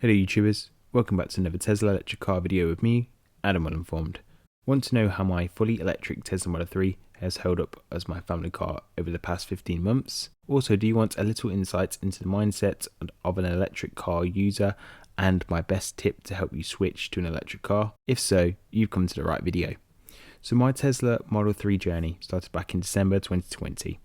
Hello YouTubers, welcome back to another Tesla electric car video with me, Adam Uninformed. Want to know how my fully electric Tesla Model 3 has held up as my family car over the past 15 months? Also, do you want a little insight into the mindset of an electric car user and my best tip to help you switch to an electric car? If so, you've come to the right video. So my Tesla Model 3 journey started back in December 2020.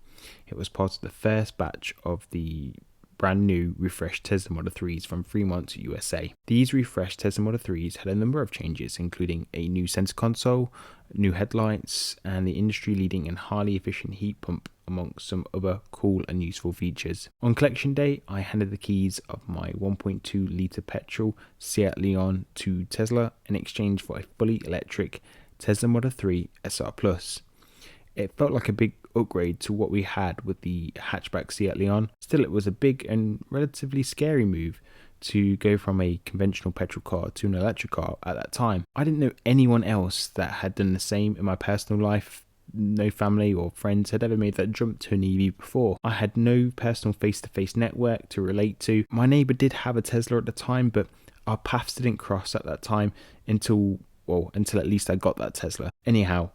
It was part of the first batch of the brand new refreshed Tesla Model 3s from Fremont, USA. These refreshed Tesla Model 3s had a number of changes, including a new center console, new headlights, and the industry-leading and highly efficient heat pump, amongst some other cool and useful features. On collection day, I handed the keys of my 1.2 litre petrol Seat Leon to Tesla in exchange for a fully electric Tesla Model 3 SR Plus. It felt like a big upgrade to what we had with the hatchback Seat Leon. Still, it was a big and relatively scary move to go from a conventional petrol car to an electric car at that time. I didn't know anyone else that had done the same in my personal life. No family or friends had ever made that jump to an EV before. I had no personal face-to-face network to relate to. My neighbour did have a Tesla at the time, but our paths didn't cross at that time until at least I got that Tesla. Anyhow,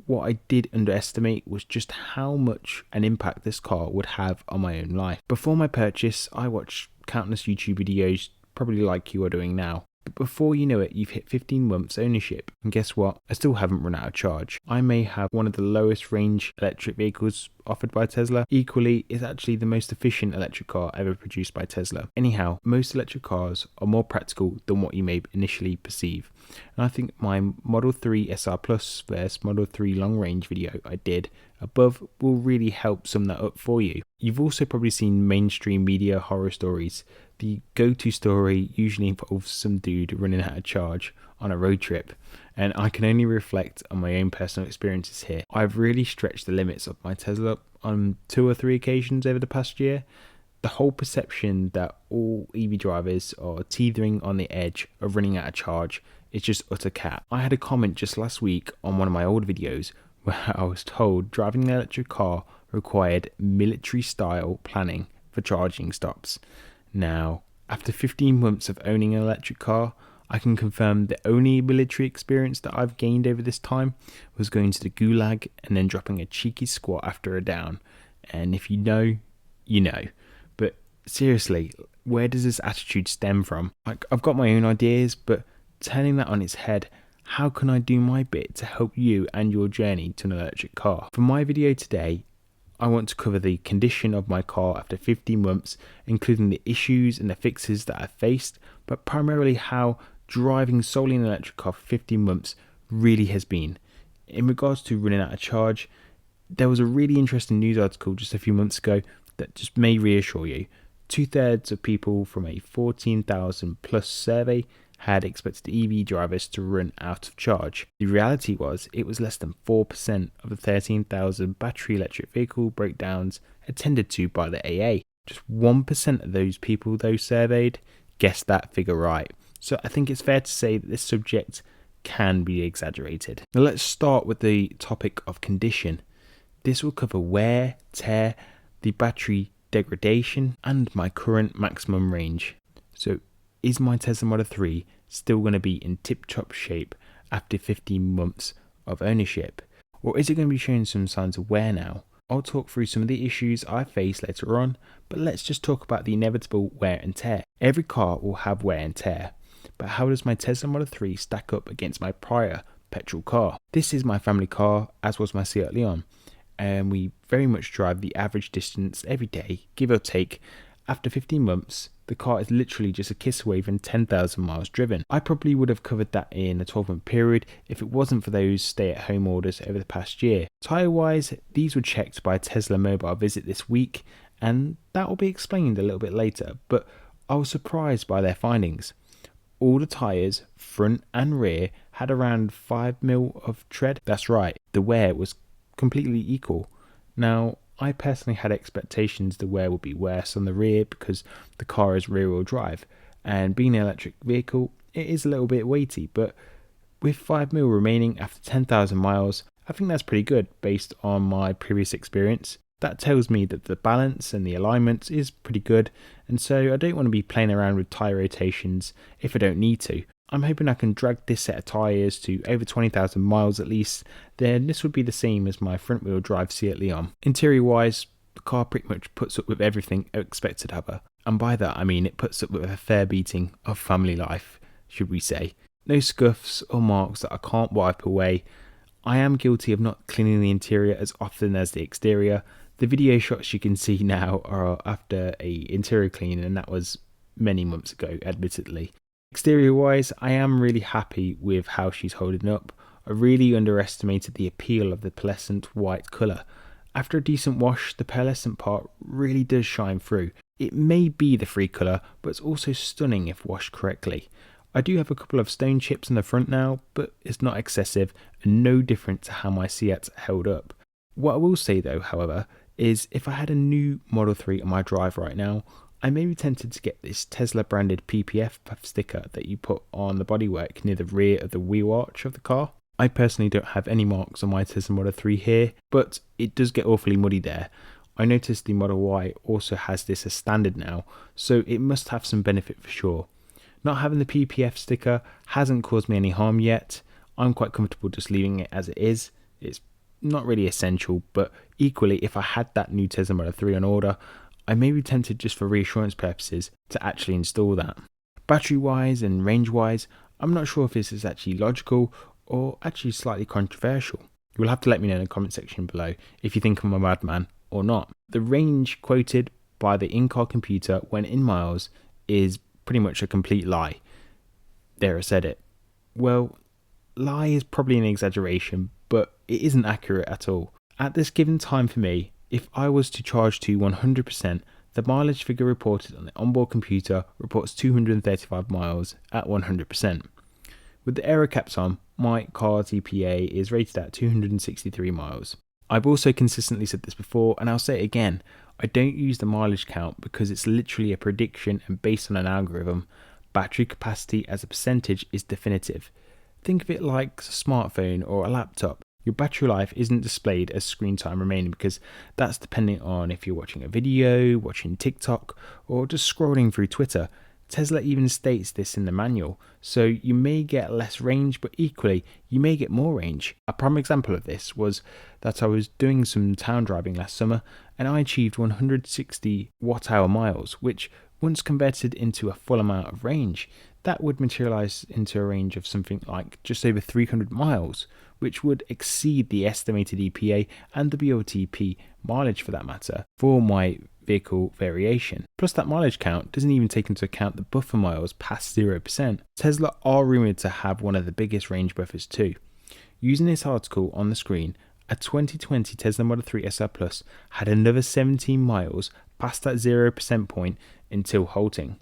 what I did underestimate was just how much an impact this car would have on my own life. Before my purchase, I watched countless YouTube videos, probably like you are doing now. But before you know it, you've hit 15 months ownership. And guess what? I still haven't run out of charge. I may have one of the lowest range electric vehicles offered by Tesla. Equally, it's actually the most efficient electric car ever produced by Tesla. Anyhow, most electric cars are more practical than what you may initially perceive. And I think my Model 3 SR Plus versus Model 3 long range video I did above will really help sum that up for you. You've also probably seen mainstream media horror stories. The go-to story usually involves some dude running out of charge on a road trip, and I can only reflect on my own personal experiences here. I've really stretched the limits of my Tesla on 2 or 3 occasions over the past year. The whole perception that all EV drivers are teetering on the edge of running out of charge is just utter cap. I had a comment just last week on one of my old videos where I was told driving an electric car required military style planning for charging stops. Now, after 15 months of owning an electric car, I can confirm the only military experience that I've gained over this time was going to the gulag and then dropping a cheeky squat after a down. And if you know, you know. But seriously, where does this attitude stem from? Like, I've got my own ideas, but turning that on its head, how can I do my bit to help you and your journey to an electric car? For my video today, I want to cover the condition of my car after 15 months, including the issues and the fixes that I've faced, but primarily how driving solely an electric car for 15 months really has been. In regards to running out of charge, there was a really interesting news article just a few months ago that just may reassure you. 2/3 of people from a 14,000 plus survey had expected EV drivers to run out of charge. The reality was it was less than 4% of the 13,000 battery electric vehicle breakdowns attended to by the AA. Just 1% of those people though surveyed guessed that figure right. So I think it's fair to say that this subject can be exaggerated. Now let's start with the topic of condition. This will cover wear, tear, the battery degradation, and my current maximum range. So is my Tesla Model 3 still going to be in tip-top shape after 15 months of ownership? Or is it going to be showing some signs of wear now? I'll talk through some of the issues I face later on, but let's just talk about the inevitable wear and tear. Every car will have wear and tear, but how does my Tesla Model 3 stack up against my prior petrol car? This is my family car, as was my Seat Leon, and we very much drive the average distance every day, give or take. After 15 months, the car is literally just a kiss away from 10,000 miles driven. I probably would have covered that in a 12-month period if it wasn't for those stay-at-home orders over the past year. Tyre-wise, these were checked by a Tesla Mobile Visit this week, and that will be explained a little bit later, but I was surprised by their findings. All the tyres, front and rear, had around 5mm of tread. That's right, the wear was completely equal. Now, I personally had expectations the wear would be worse on the rear because the car is rear-wheel drive, and being an electric vehicle, it is a little bit weighty, but with 5mm remaining after 10,000 miles, I think that's pretty good based on my previous experience. That tells me that the balance and the alignment is pretty good, and so I don't want to be playing around with tyre rotations if I don't need to. I'm hoping I can drag this set of tyres to over 20,000 miles at least, then this would be the same as my front wheel drive Seat Leon. Interior wise, the car pretty much puts up with everything I expected of her, and by that I mean it puts up with a fair beating of family life, should we say. No scuffs or marks that I can't wipe away. I am guilty of not cleaning the interior as often as the exterior. The video shots you can see now are after a interior clean, and that was many months ago, admittedly. Exterior wise, I am really happy with how she's holding up. I really underestimated the appeal of the pearlescent white colour. After a decent wash, the pearlescent part really does shine through. It may be the free colour, but it's also stunning if washed correctly. I do have a couple of stone chips in the front now, but it's not excessive and no different to how my Seat held up. What I will say though, however, is if I had a new Model 3 on my drive right now, I may be tempted to get this Tesla branded PPF sticker that you put on the bodywork near the rear of the wheel arch of the car. I personally don't have any marks on my Tesla Model 3 here, but it does get awfully muddy there. I noticed the Model Y also has this as standard now, so it must have some benefit for sure. Not having the PPF sticker hasn't caused me any harm yet. I'm quite comfortable just leaving it as it is. It's not really essential, but equally if I had that new Tesla Model 3 on order, I may be tempted just for reassurance purposes to actually install that. Battery wise and range wise, I'm not sure if this is actually logical or actually slightly controversial. You'll have to let me know in the comment section below if you think I'm a madman or not. The range quoted by the in-car computer when in miles is pretty much a complete lie. There, I said it. Well, lie is probably an exaggeration, but it isn't accurate at all. At this given time for me, if I was to charge to 100%, the mileage figure reported on the onboard computer reports 235 miles at 100%. With the aero caps on, my car's EPA is rated at 263 miles. I've also consistently said this before, and I'll say it again, I don't use the mileage count because it's literally a prediction and based on an algorithm. Battery capacity as a percentage is definitive. Think of it like a smartphone or a laptop. Your battery life isn't displayed as screen time remaining because that's dependent on if you're watching a video, watching TikTok, or just scrolling through Twitter. Tesla even states this in the manual, so you may get less range, but equally you may get more range. A prime example of this was that I was doing some town driving last summer and I achieved 160 watt-hour miles, which once converted into a full amount of range, that would materialize into a range of something like just over 300 miles, which would exceed the estimated EPA and the WLTP mileage for that matter for my vehicle variation. Plus that mileage count doesn't even take into account the buffer miles past 0%. Tesla are rumoured to have one of the biggest range buffers too. Using this article on the screen, a 2020 Tesla Model 3 SR Plus had another 17 miles past that 0% point until halting.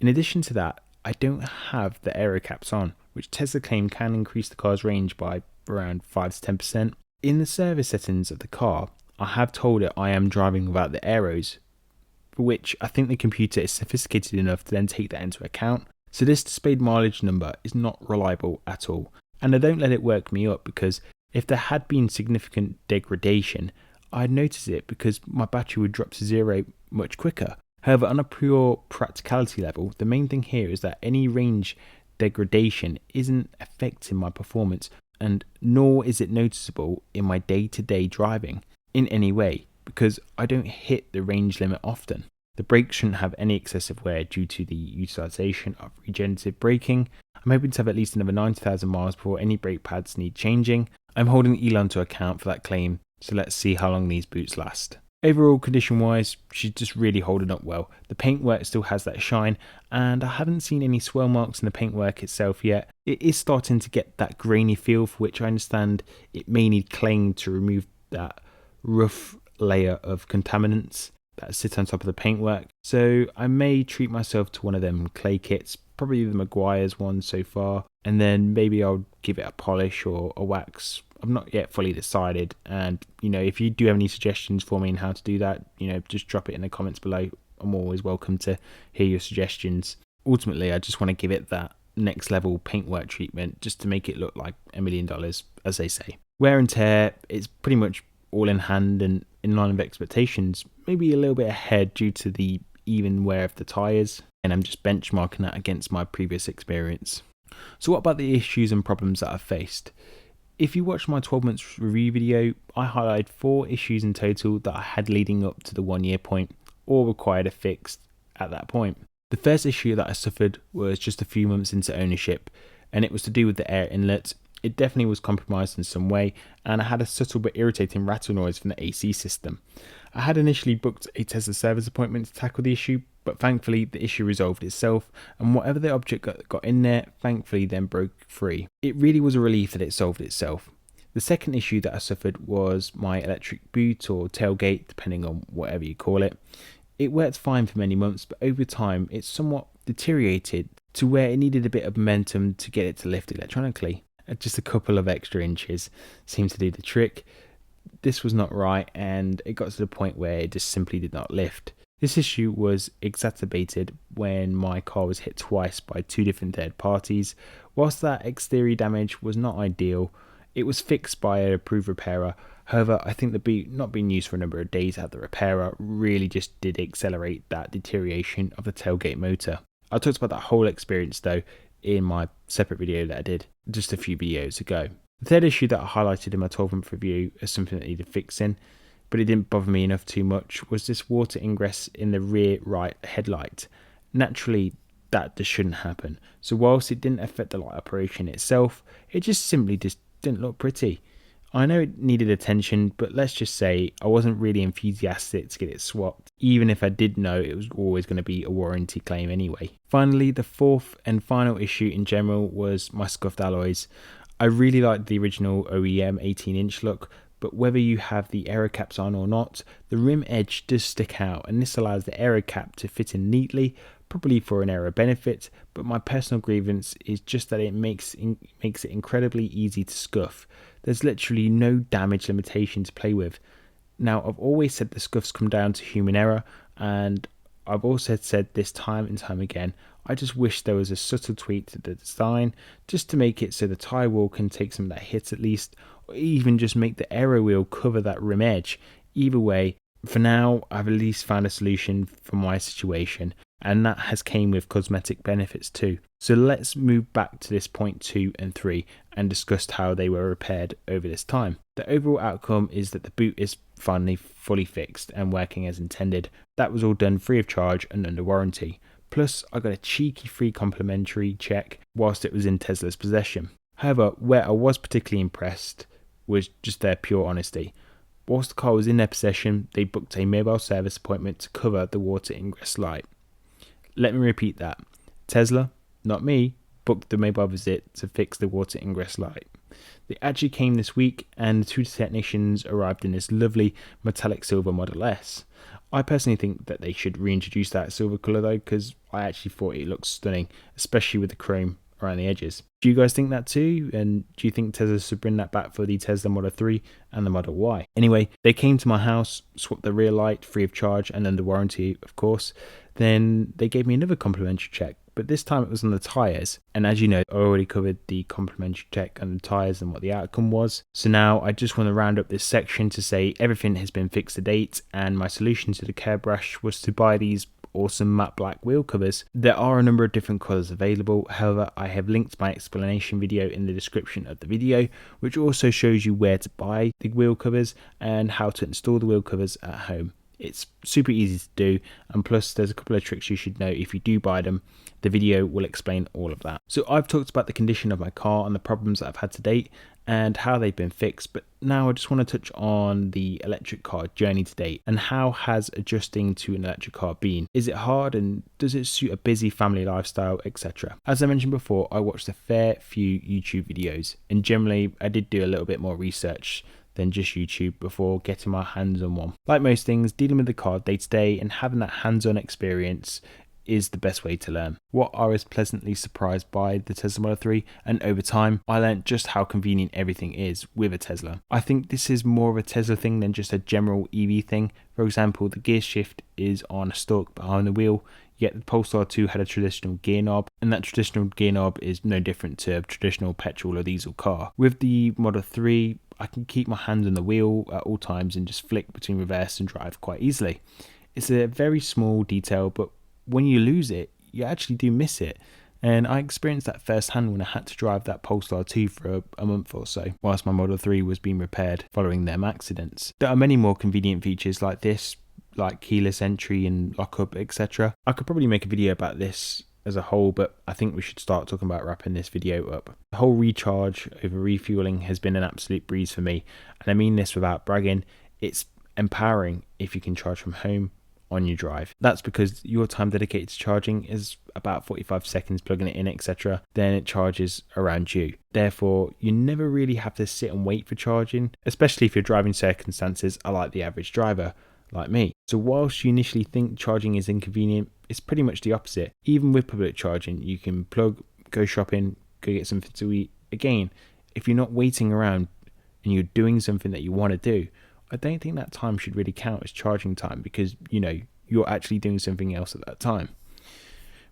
In addition to that, I don't have the aero caps on, which Tesla claim can increase the car's range by around 5 to 10%. In the service settings of the car, I have told it I am driving without the aeros, for which I think the computer is sophisticated enough to then take that into account. So this displayed mileage number is not reliable at all. And I don't let it work me up because if there had been significant degradation, I'd notice it because my battery would drop to zero much quicker. However, on a pure practicality level, the main thing here is that any range degradation isn't affecting my performance, and nor is it noticeable in my day-to-day driving in any way because I don't hit the range limit often. The brakes shouldn't have any excessive wear due to the utilisation of regenerative braking. I'm hoping to have at least another 90,000 miles before any brake pads need changing. I'm holding Elon to account for that claim, so let's see how long these boots last. Overall condition wise, she's just really holding up well. The paintwork still has that shine, and I haven't seen any swirl marks in the paintwork itself yet. It is starting to get that grainy feel, for which I understand it may need claying to remove that rough layer of contaminants that sit on top of the paintwork. So I may treat myself to one of them clay kits, probably the Meguiar's one so far, and then maybe I'll give it a polish or a wax. I'm not yet fully decided, and if you do have any suggestions for me on how to do that, just drop it in the comments below. I'm always welcome to hear your suggestions. Ultimately, I just want to give it that next level paintwork treatment just to make it look like $1 million, as they say. Wear and tear, it's pretty much all in hand and in line with expectations, maybe a little bit ahead due to the even wear of the tyres, and I'm just benchmarking that against my previous experience. So what about the issues and problems that I've faced? If you watched my 12 months review video, I highlighted 4 issues in total that I had leading up to the 1 year point, or required a fix at that point. The first issue that I suffered was just a few months into ownership, and it was to do with the air inlet. It definitely was compromised in some way, and I had a subtle but irritating rattle noise from the AC system. I had initially booked a Tesla service appointment to tackle the issue, but thankfully the issue resolved itself, and whatever the object got in there thankfully then broke free. It really was a relief that it solved itself. The second issue that I suffered was my electric boot or tailgate, depending on whatever you call it. It worked fine for many months, but over time it somewhat deteriorated to where it needed a bit of momentum to get it to lift electronically. Just a couple of extra inches seemed to do the trick. This was not right, and it got to the point where it just simply did not lift. This issue was exacerbated when my car was hit twice by 2 different third parties. Whilst that exterior damage was not ideal, it was fixed by an approved repairer. However, I think the boot not being used for a number of days at the repairer really just did accelerate that deterioration of the tailgate motor. I talked about that whole experience though in my separate video that I did just a few videos ago. The third issue that I highlighted in my 12-month review as something that needed fixing, but it didn't bother me enough too much, was this water ingress in the rear right headlight. Naturally, that just shouldn't happen. So whilst it didn't affect the light operation itself, it just simply just didn't look pretty. I know it needed attention, but let's just say I wasn't really enthusiastic to get it swapped, even if I did know it was always going to be a warranty claim anyway. Finally, the fourth and final issue in general was my scuffed alloys. I really liked the original OEM 18-inch look, but whether you have the aero caps on or not, the rim edge does stick out, and this allows the aero cap to fit in neatly, probably for an aero benefit, but my personal grievance is just that it makes it incredibly easy to scuff. There's literally no damage limitation to play with. Now, I've always said the scuffs come down to human error, and I've also said this time and time again, I just wish there was a subtle tweak to the design, just to make it so the tyre wheel can take some of that hit at least, or even just make the aero wheel cover that rim edge. Either way, for now, I've at least found a solution for my situation, and that has came with cosmetic benefits too. So let's move back to this point 2 and 3 and discuss how they were repaired over this time. The overall outcome is that the boot is finally fully fixed and working as intended. That was all done free of charge and under warranty. Plus, I got a cheeky free complimentary check whilst it was in Tesla's possession. However, where I was particularly impressed was just their pure honesty. Whilst the car was in their possession, they booked a mobile service appointment to cover the water ingress light. Let me repeat that. Tesla, not me, booked the mobile visit to fix the water ingress light. They actually came this week, and the 2 technicians arrived in this lovely metallic silver Model S. I personally think that they should reintroduce that silver colour though, because I actually thought it looked stunning, especially with the chrome around the edges. Do you guys think that too? And do you think Tesla should bring that back for the Tesla Model 3 and the Model Y? Anyway, they came to my house, swapped the rear light free of charge and under warranty, of course. Then they gave me another complimentary check, but this time it was on the tyres. And as you know, I already covered the complimentary check on the tyres and what the outcome was. So now I just want to round up this section to say everything has been fixed to date, and my solution to the curb rash was to buy these awesome matte black wheel covers. There are a number of different colours available, however I have linked my explanation video in the description of the video, which also shows you where to buy the wheel covers and how to install the wheel covers at home. It's super easy to do, and plus there's a couple of tricks you should know if you do buy them. The video will explain all of that. So I've talked about the condition of my car and the problems that I've had to date and how they've been fixed, but now I just want to touch on the electric car journey to date and how has adjusting to an electric car been. Is it hard, and does it suit a busy family lifestyle, etc. As I mentioned before, I watched a fair few YouTube videos, and generally I did do a little bit more research than just YouTube before getting my hands on one. Like most things, dealing with the car day to day and having that hands-on experience is the best way to learn. What I was pleasantly surprised by the Tesla Model 3, and over time I learned just how convenient everything is with a Tesla. I think this is more of a Tesla thing than just a general EV thing. For example, the gear shift is on a stalk behind the wheel, yet the Polestar 2 had a traditional gear knob, and that traditional gear knob is no different to a traditional petrol or diesel car. With the Model 3, I can keep my hand on the wheel at all times and just flick between reverse and drive quite easily. It's a very small detail, but when you lose it, you actually do miss it. And I experienced that firsthand when I had to drive that Polestar 2 for a month or so, whilst my Model 3 was being repaired following them accidents. There are many more convenient features like this, like keyless entry and lockup, etc. I could probably make a video about this as a whole, but I think we should start talking about wrapping this video up. The whole recharge over refueling has been an absolute breeze for me, and I mean this without bragging. It's empowering if you can charge from home on your drive. That's because your time dedicated to charging is about 45 seconds plugging it in, etc. Then it charges around you. Therefore, you never really have to sit and wait for charging, especially if your driving circumstances are like the average driver, like me. So whilst you initially think charging is inconvenient, it's pretty much the opposite. Even with public charging, you can plug, go shopping, go get something to eat. Again, if you're not waiting around and you're doing something that you want to do, I don't think that time should really count as charging time, because you're actually doing something else at that time.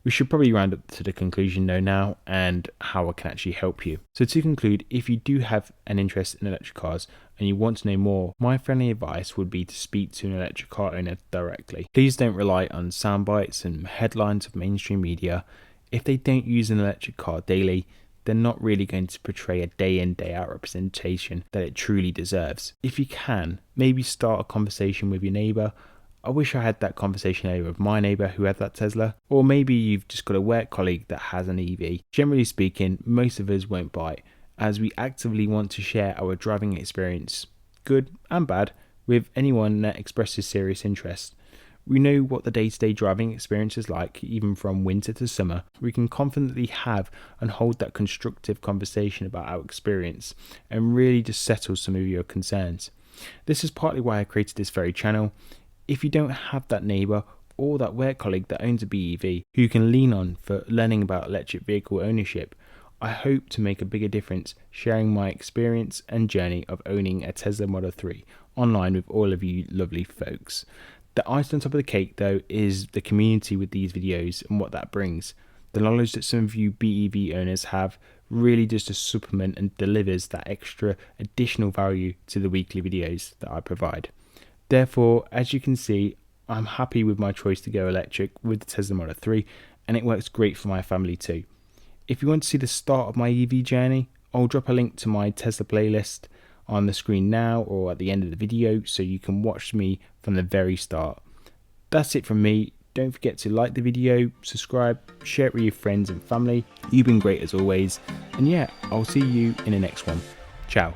We should probably round up to the conclusion though now, and how I can actually help you. So to conclude, if you do have an interest in electric cars and you want to know more, my friendly advice would be to speak to an electric car owner directly. Please don't rely on sound bites and headlines of mainstream media. If they don't use an electric car daily, they're not really going to portray a day in, day out representation that it truly deserves. If you can, maybe start a conversation with your neighbour. I wish I had that conversation earlier with my neighbour who had that Tesla. Or maybe you've just got a work colleague that has an EV. Generally speaking, most of us won't buy it, as we actively want to share our driving experience, good and bad, with anyone that expresses serious interest. We know what the day-to-day driving experience is like, even from winter to summer. We can confidently have and hold that constructive conversation about our experience and really just settle some of your concerns. This is partly why I created this very channel. If you don't have that neighbour or that work colleague that owns a BEV who you can lean on for learning about electric vehicle ownership, I hope to make a bigger difference sharing my experience and journey of owning a Tesla Model 3 online with all of you lovely folks. The icing on top of the cake though is the community with these videos and what that brings. The knowledge that some of you BEV owners have really just a supplement and delivers that extra additional value to the weekly videos that I provide. Therefore, as you can see, I'm happy with my choice to go electric with the Tesla Model 3, and it works great for my family too. If you want to see the start of my EV journey, I'll drop a link to my Tesla playlist on the screen now or at the end of the video so you can watch me from the very start. That's it from me. Don't forget to like the video, subscribe, share it with your friends and family. You've been great as always, and yeah, I'll see you in the next one. Ciao.